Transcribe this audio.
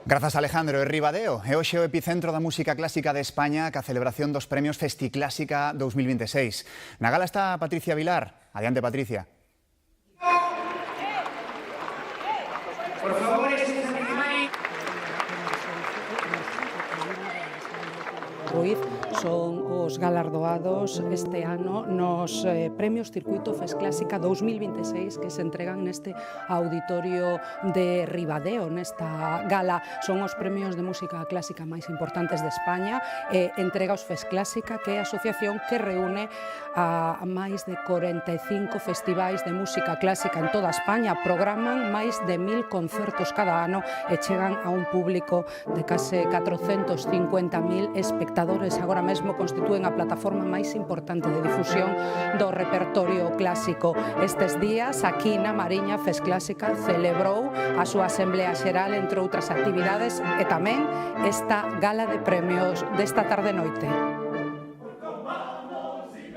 Grazas, Alejandro. E Ribadeo é hoxe o epicentro da música clásica de España ca celebración dos premios Festiclásica 2026. Na gala está Patricia Vilar. Adiante, Patricia. Por favor, Ruiz son os galardoados este ano nos Premios Circuito Fesclásica 2026 que se entregan neste auditorio de Ribadeo. Nesta gala son os premios de música clásica máis importantes de España e entrega os Fesclásica, que é a asociación que reúne a máis de 45 festivais de música clásica en toda España. Programan máis de 1000 concertos cada ano e chegan a un público de case 450.000 espectadores. Agora mesmo constitúen a plataforma máis importante de difusión do repertorio clásico. Estes días, aquí na Mariña, Fesclásica celebrou a súa Asamblea Xeral, entre outras actividades, e tamén esta gala de premios desta tarde noite.